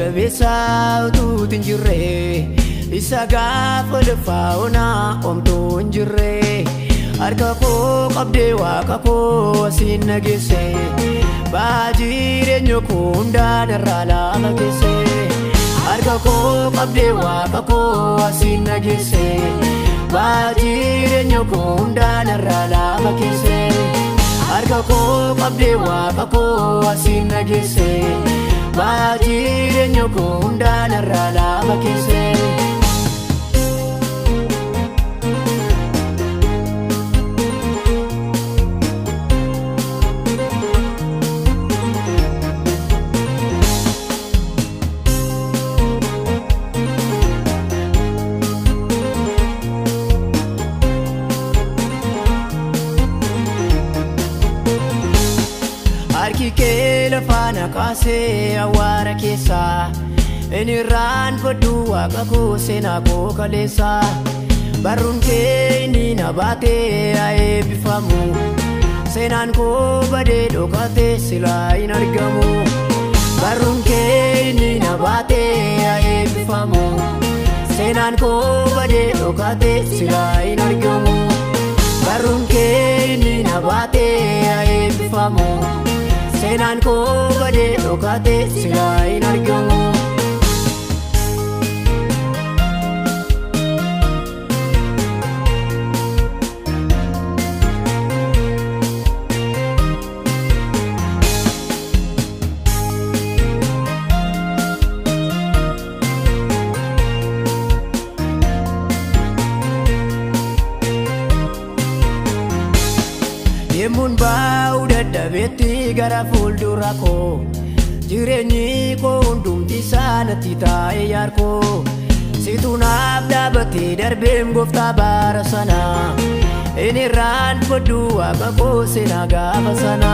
jajjabeessaa utuu hin jirre isa gaafa lafaa onaa omtuu hin jirre harka koo qabdee waaqa koo asiin nageesse baajireenya koo hundaa narraa lafa keesse harka koo qabdee waaqa koo asiin nageesse baajireenya koo hundaa narraa lafa keesse harka koo qabdee waaqa koo asiin nageesse baajireenya koo hundaa narraa lafa keesse. Harki kee lafaana kaasee awwaara keessaa inni raanfadhu waaqa koo seenaa koo kaleessa barruun kee inni na baatee haa eebbifamu seenaan koo badee dhokatee silaa hin argamu barruun kee inni na baatee haa eebbifamu seenaan koo badee dhokatee silaa hin argamu barruun kee inni na baatee haa eebbifamu seenaan koo badee dhokatee silaa hin argamu. Yemmuun baa'u dadhabeetti gara fuuldura koo jireenyi koo hundumti isaanitti taa'e yaarkoo situ naaf dhaabatee darbeem gooftaa bara sana inni raanfadhu waaqa koo seenaa gaafa sana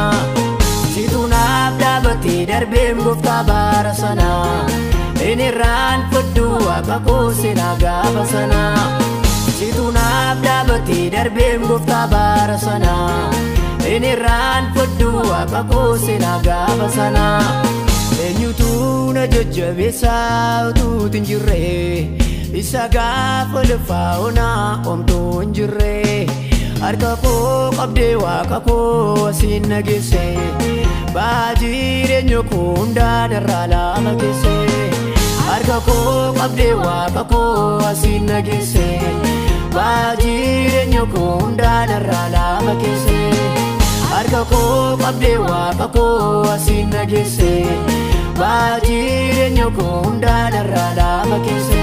situ naaf dhaabatee darbeem gooftaa bara sana inni raanfadhu waaqa koo seenaa gaafa sana situ naaf dhaabatee darbeem gooftaa bara sana inni raanfadhu waaqa koo seenaa gaafa sana eenyutu na jajjabeessaa utuu hin jirre isa gaafa lafaa onaa omtuu hin jirre harka koo qabdee waaqa koo asiin nageesse baajireenya koo hundaa narraa lafa keesse harka koo qabdee waaqa koo asiin nageesse baajireenya koo hundaa narraa lafa keesse harka koo qabdee waaqa koo asiin nageesse baajireenya koo hundaa narraa lafa keesse.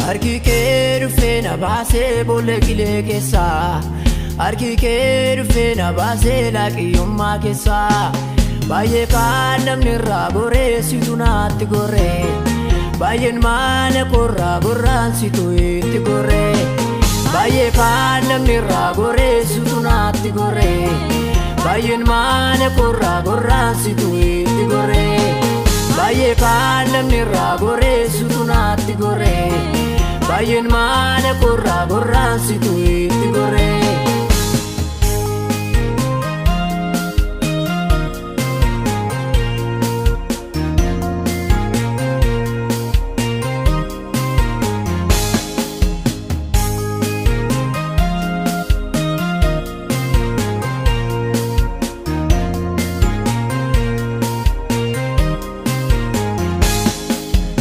Harki kee dhufee na baasee boolla qilee keessaa harki kee dhufee na baasee laaqiyyummaa keessaa baay'ee kaan namni irraa boreessitu naatti gorree baay'een maana korraa gorraansitu itti gorree baay'ee kaan namni irraa boreessitu naatti gorree baay'een maana korraa gorraansitu itti gorree baay'ee kaan namni irraa boreessitu naatti gorree baay'een maana korraa gorraansitu itti gorree.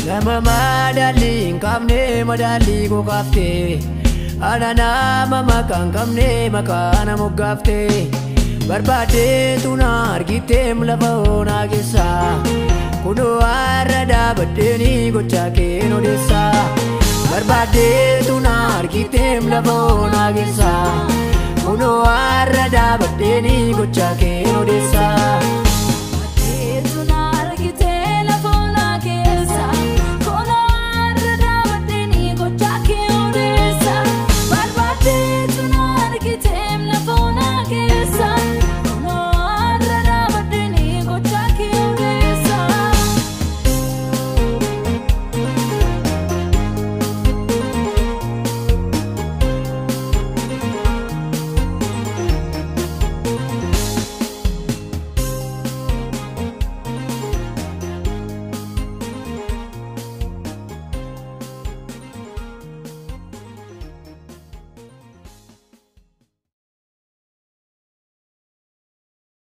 Nama madaalii hin qabne madaalii koo kaaftee ana nama maqaa hin qabne maqaa na moggaaftee barbaaddeetu na argiteem lafa onaa keessaa kunoo har'a dhaabaddeeni gochaa kee odeessaa barbaaddeetu na argiteem lafa onaa keessaa kunoo har'a dhaabaddeeni gochaa kee odeessaa.